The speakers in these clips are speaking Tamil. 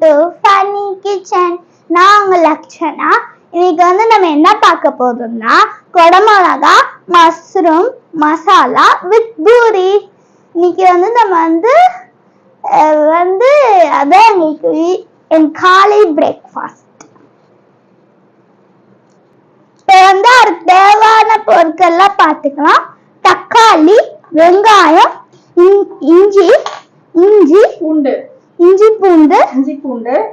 To funny kitchen. நான் உங்க லக்ஷனா. இன்னைக்கு நம்ம என்ன பார்க்க போறோம்னா குடமிளகா மஷ்ரூம் மசாலா வித் பூரி. இன்னைக்கு நம்ம அதான் இன்னைக்கு என் காலை பிரேக்ஃபாஸ்ட். இப்போ அதுக்கு தேவையான பொருட்கள்லாம் பார்த்துக்கலாம். தக்காளி, வெங்காயம், இஞ்சி பூண்டு,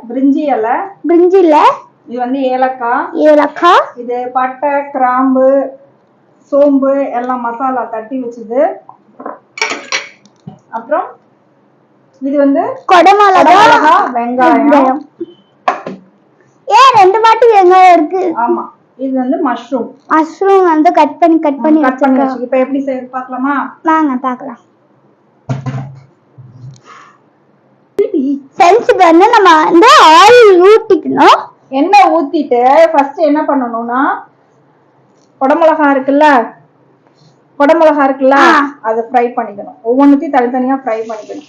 பிரிஞ்சி இலை, இது ஏலக்காய், இது பட்டை, கிராம்பு, சோம்பு எல்லாம் மசாலா தட்டி வச்சது. அப்புறம் இது குடமிளகா, வெங்காயம். ஏன் 2 வாட்டி வெங்காயம் இருக்கு? ஆமா, இது மஷ்ரூம் கட் பண்ணி வச்சிருக்கேன். இப்போ எப்படி செய்யறது பார்க்கலாமா? வாங்க பார்க்கலாம். நம்ம ஆயில் ஊத்திக்கணும். எண்ணெய் ஊத்திட்டு ஃபர்ஸ்ட் என்ன பண்ணணும்னா குடமிளகா இருக்குல்ல அதை ஃப்ரை பண்ணிக்கணும். ஒவ்வொன்றுத்தையும் தனித்தனியா ஃப்ரை பண்ணிக்கணும்.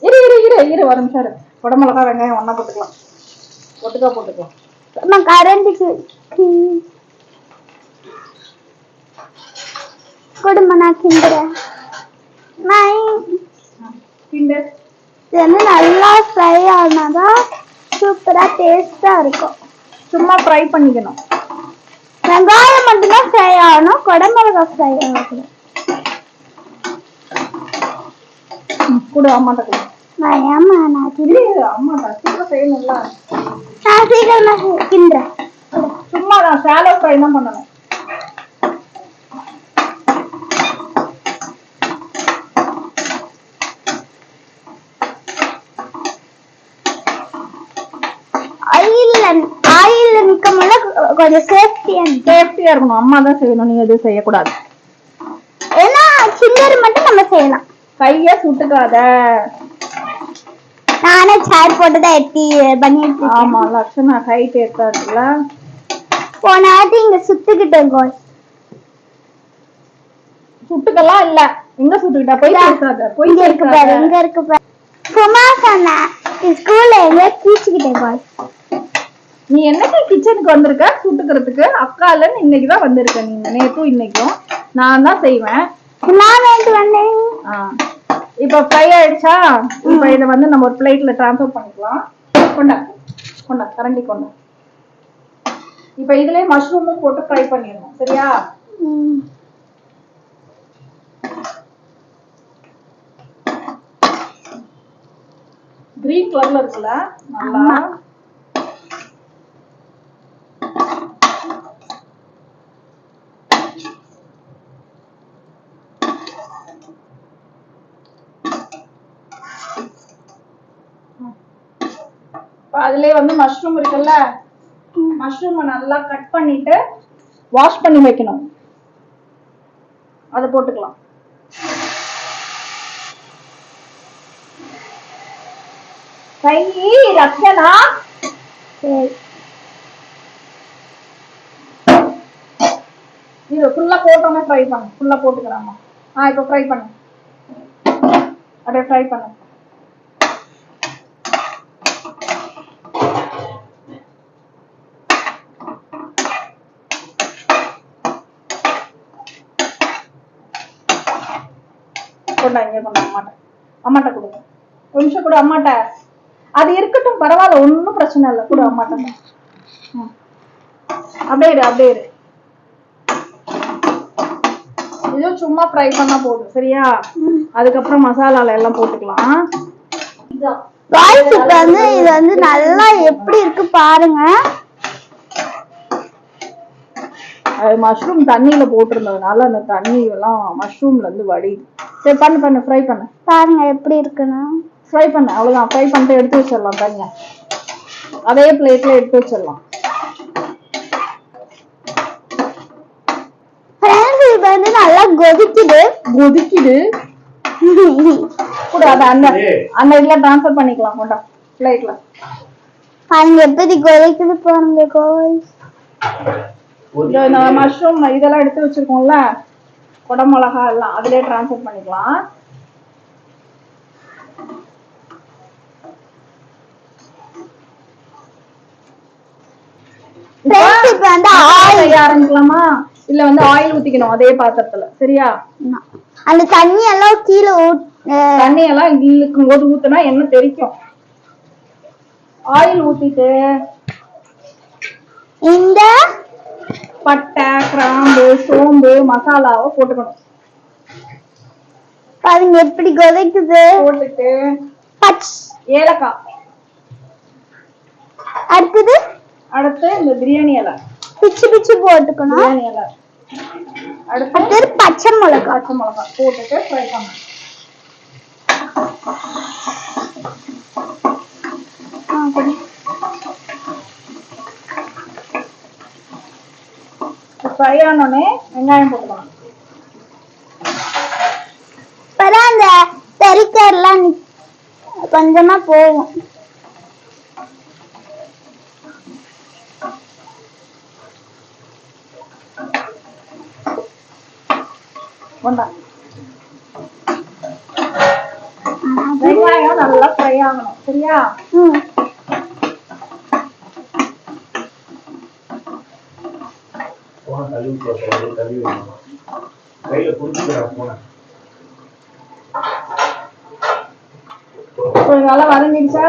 இரு ஒரு நிமிஷம். குடமிளகா வெங்காயம் ஒண்ணா போட்டுக்கலாம். கரண்டிக்கு கொடுமனா கிண்டுறேன். இது நல்லா ஃப்ரை ஆனாதான் சூப்பரா டேஸ்டா இருக்கும். சும்மா ஃப்ரை பண்ணிக்கணும். வெங்காயம் மட்டும்தான் ஃப்ரை ஆகணும், குடமிளகா ஃப்ரை ஆகணும். கூட அம்மாட்ட கொடு. அம்மாட்டா சீக்கிரம் செய்யணும்ல. நான் சீக்கிரமா கிண்டுறேன். சும்மா தான் ஷாலோ ஃப்ரை தான் பண்ணணும். ஆயில்ல நிக்கும்போது கொஞ்சம் சேஃப்டியா இருக்கணும். அம்மா தான் செய்யணும், நீங்க எதுவும் செய்யக்கூடாது. ஏன்னா சில்லர் மட்டும் நம்ம செய்யலாம். கைய சுட்டுக்காத. நானே சேர் போட்டுதான் எட்டி பண்ணிட்டு. ஆமா, லட்சணா ஹைட் ஏத்தா இருக்குல்ல. போன வாட்டி இங்க சுட்டுக்கிட்டேன். சுட்டுக்கலாம் இல்ல, எங்க சுட்டுக்கிட்டா போய் பேசாத. போய் இருக்கு பாரு, இங்க இருக்கு பாரு. சும்மா சொன்ன ஸ்கூல்ல எங்க கீச்சுக்கிட்டேன். நீ என்னைக்கு கிச்சனுக்கு வந்திருக்க சுட்டுக்கிறதுக்கு? அக்கா இல்லன்னு இன்னைக்குதான் வந்திருக்க. நீங்க நேத்தும் இன்னைக்கும் நான் தான் செய்வேன். இப்ப ஃப்ரை ஆயிடுச்சா? இப்ப இதை நம்ம ஒரு பிளேட்ல டிரான்ஸ்ஃபர் பண்ணிக்கலாம். கொண்டா கரண்டி கொண்டா. இப்ப இதுலயே மஷ்ரூமும் போட்டு ஃப்ரை பண்ணிடணும். சரியா? கிரீன் கலர்ல இருக்குல்ல, நல்லா. அதுலயே மஷ்ரூம் இருக்குல்ல, மஷ்ரூம் நல்லா கட் பண்ணிட்டு வாஷ் பண்ணி வைக்கணும். அதை போட்டுக்கலாம். ரச்சனா இது ஃபுல்லா போட்டோமே ஃப்ரை பண்ணு. ஃபுல்லா போட்டுக்கலாமா? இப்போ ஃப்ரை பண்ணு. அப்படியே ஃப்ரை பண்ணு. அம்மாட்ட கொடுங்க. ஒரு நிமிஷம் கூட அம்மாட்ட. அது இருக்கட்டும், பரவாயில்ல, ஒன்னும் பிரச்சனை இல்லை. கூட அம்மாட்ட. அப்படியே இரு. இது சும்மா ஃப்ரை பண்ணா போதும். சரியா? அதுக்கப்புறம் மசாலால எல்லாம் போட்டுக்கலாம். இது நல்லா எப்படி இருக்கு பாருங்க. மஷ்ரூம் தண்ணியில போட்டிருந்ததுனால அந்த தண்ணி எல்லாம் மஷ்ரூம்ல இருந்து வடியுது. சரி, பண்ணு ஃப்ரை பண்ணு. பாருங்க எப்படி இருக்குன்னு. ஃப்ரை பண்ணு, அவ்வளவுதான். ஃப்ரை பண்ணிட்டு எடுத்து வச்சிடலாம் தனியா. அதே பிளேட்ல எடுத்து வச்சிடலாம். நல்லா கொதிக்குது கூட. அத அந்த இதுல டிரான்ஸ்ஃபர் பண்ணிக்கலாம். கொண்டா பிளேட்ல. பாருங்க எப்படி கொதிக்குது பாருங்க. மஷ்ரூம் இதெல்லாம் எடுத்து வச்சிருக்கோம்ல, குடமிளகா எல்லாம் அதுலயே டிரான்ஸ்ஃபர் பண்ணிக்கலாம். ஃப்ரெண்ட்ஸ் இப்போ வந்து ஆயில் செய்ய ஆரம்பிக்கலாமா இல்ல வந்து ஆயில் ஊத்திக்கணும் அதே பாத்திரத்துல சரியா? அந்த தண்ணி எல்லாம் கீழே தண்ணி எல்லாம் இழுக்கும் போது ஊத்துனா என்ன தெரிக்கும். ஆயில் ஊத்திட்டு இந்த பட்டை கிராம்பு சோம்பு மசாலாவை போட்டுக்கணும். பாருங்க எப்படி கொதிக்குது. போட்டுட்டு ஏலக்காய் அடுத்து இந்த பிரியாணி இலை பிச்சு பிச்சு போட்டுக்கணும். பிரியாணி இலை அடுத்து பச்சை மிளகாய் போட்டுட்டு ஃப்ரை பண்ணணும். ஃப்ரை ஆனோடனே வெங்காயம் போட்டுக்கணும். இப்பதான் அந்த பெரிக்கர்லாம் கொஞ்சமா போகும். வெங்காயம் நல்லா ஃப்ரை ஆகணும் சரியா? நல்லா வதங்கிடுச்சா?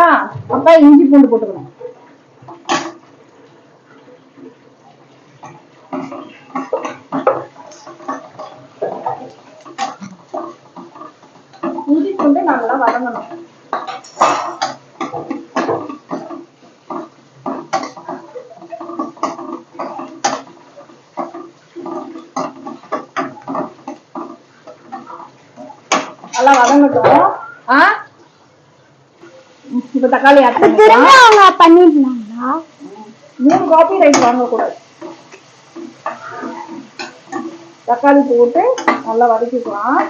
அப்ப இஞ்சி பூண்டு போட்டுக்கணும். இஞ்சி பூண்டு நல்லா வதங்கணும். நல்லா வதங்கட்டும். இப்ப தக்காளி ஆட் பண்ணிக்கலாம். அவங்க பண்ணிருந்தாங்களா? 3 காபி ரைஸ் வாங்க கூடாது. தக்காளி போட்டு நல்லா வதக்கிக்கலாம்.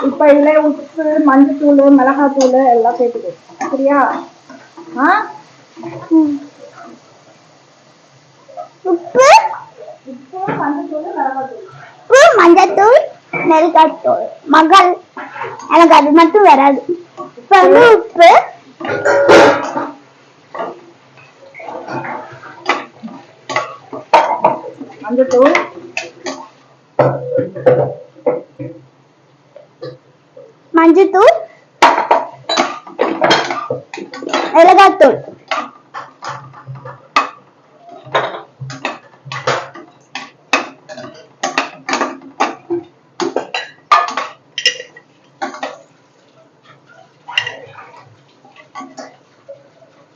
இப்ப இதுல உப்பு மஞ்சத்தூள் மிளகாத்தூள் எல்லாம் சேர்த்துக்கோ சரியா? உப்பு மஞ்சத்தூள் மிளகாத்தூள் மகள் எனக்கு அது மட்டும் வராது. இப்ப வந்து உப்பு மஞ்சத்தூள் மிளகாத்தூள்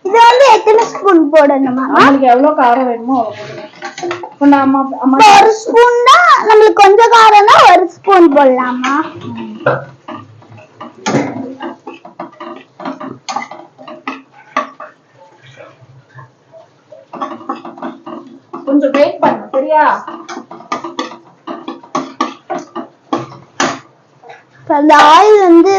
இது வந்து எத்தனை ஸ்பூன் போடணுமா? உங்களுக்கு எவ்வளவு காரம் வேணுமோ அவ்வளவு. ஒரு ஸ்பூன் தான் நம்மளுக்கு கொஞ்சம் காரம்னா ஒரு ஸ்பூன் போடலாமா? கொஞ்சம் வெயிட் பண்ணு சரியா? அந்த ஆயில் வந்து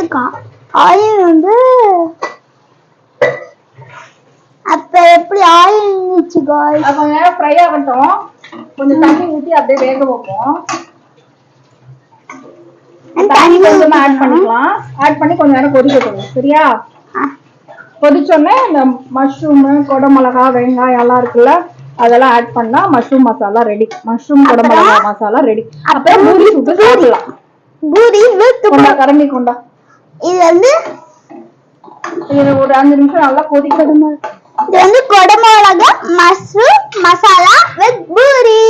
அப்ப எப்படி ஆயில் இருந்துச்சு गाइस? கொஞ்ச நேரம் ஃப்ரை ஆகட்டும். கொஞ்சம் தண்ணி ஊத்தி அப்படியே வேக வைப்போம். தண்ணி கொஞ்சமா ஆட் பண்ணிக்கலாம். ஆட் பண்ணி கொஞ்ச நேரம் கொதிக்கட்டும் சரியா? கொதிச்சோடனே இந்த மஷ்ரூம் கொடை மிளகா வெங்காயம் எல்லாம் இருக்குல்ல அதெல்லாம் ஆட் பண்ணா மஷ்ரூம் மசாலா ரெடி. மஷ்ரூம் கொடை மிளகா மசாலா ரெடி. அப்புறம் பூரி சுட்டு சாப்பிடலாம். பூரி வித் கரண்டி கொண்டா. இது வந்து ஒரு 5 நிமிஷம் நல்லா கொதிக்கணும். இது வந்து கொடை மிளகா மஷ்ரூம் மசாலா வித் பூரி.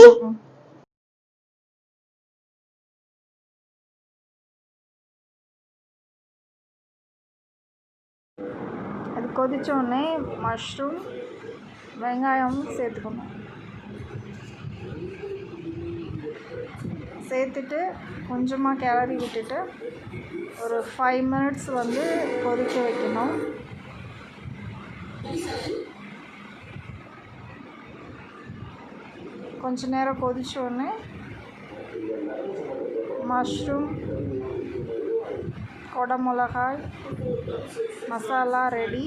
அது கொதிச்ச உடனே மஷ்ரூம் வெங்காயம் சேர்த்துக்கணும். சேர்த்துட்டு கொஞ்சமாக கிளறி விட்டுட்டு ஒரு 5 மினிட்ஸ் வந்து கொதிக்க வைக்கணும். கொஞ்ச நேரம் கொதிச்ச உடனே மஷ்ரூம் கொடை மிளகாய் மசாலா ரெடி.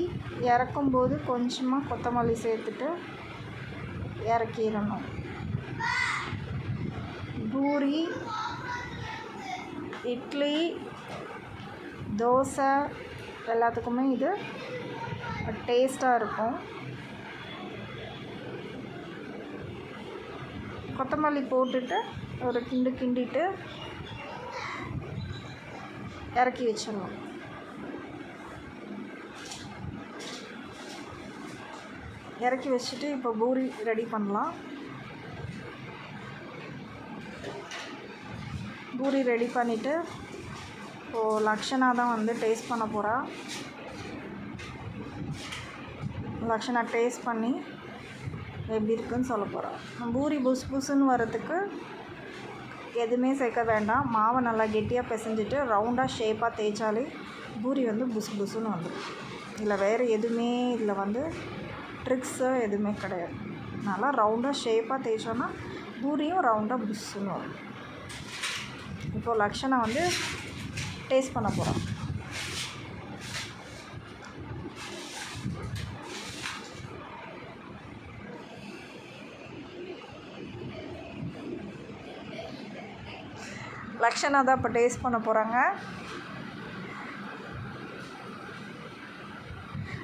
இறக்கும்போது கொஞ்சமாக கொத்தமல்லி சேர்த்துட்டு இறக்கிடணும். பூரி இட்லி தோசை எல்லாத்துக்குமே இது டேஸ்ட்டாக இருக்கும். கொத்தமல்லி போட்டுட்டு ஒரு கிண்டிட்டு இறக்கி வச்சிடலாம். இறக்கி வச்சுட்டு இப்போ பூரி ரெடி பண்ணலாம். பூரி ரெடி பண்ணிவிட்டு இப்போது லக்ஷனா தான் வந்து டேஸ்ட் பண்ண போகிறா. லக்ஷனா டேஸ்ட் பண்ணி எப்படி இருக்குன்னு சொல்ல போகிறோம். பூரி புஸ்ன்னு வரதுக்கு எதுவுமே சேர்க்க வேண்டாம். மாவை நல்லா கெட்டியாக பிசைஞ்சிட்டு ரவுண்டாக ஷேப்பாக தேய்ச்சாலே பூரி வந்து புஸ்ன்னு வந்துடும். இல்லை வேறு எதுவுமே இதில் வந்து ட்ரிக்ஸு எதுவுமே கிடையாது. நல்லா ரவுண்டாக ஷேப்பாக தேய்ச்சோன்னா பூரியும் ரவுண்டாக புஸ்ன்னு வரும். இப்போது லக்ஷனா வந்து டேஸ்ட் பண்ண போகிறோம். லக்ஷனா தான் இப்போ டேஸ்ட் பண்ண போகிறாங்க.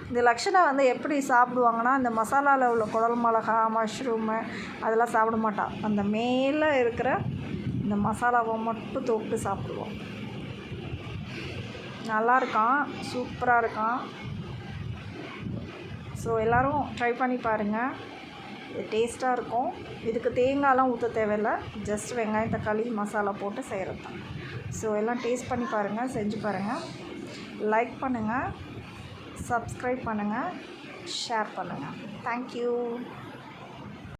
இந்த லக்ஷனா வந்து எப்படி சாப்பிடுவாங்கன்னா, இந்த மசாலாவில் உள்ள குடல் மிளகா, மஷ்ரூமு அதெல்லாம் சாப்பிட மாட்டான். அந்த மேலே இருக்கிற இந்த மசாலாவை மட்டும் தொட்டு சாப்பிடுவோம். நல்லா இருக்கான், சூப்பராக இருக்கான். ஸோ எல்லோரும் ட்ரை பண்ணி பாருங்கள். இது டேஸ்ட்டாக இருக்கும். இதுக்கு தேங்காயெலாம் ஊற்ற தேவையில்லை. ஜஸ்ட் வெங்காயம் தக்காளி மசாலா போட்டு செய்கிறது தான். ஸோ எல்லாம் டேஸ்ட் பண்ணி பாருங்கள், செஞ்சு பாருங்கள். லைக் பண்ணுங்கள், சப்ஸ்கிரைப் பண்ணுங்கள், ஷேர் பண்ணுங்கள். தேங்க்யூ.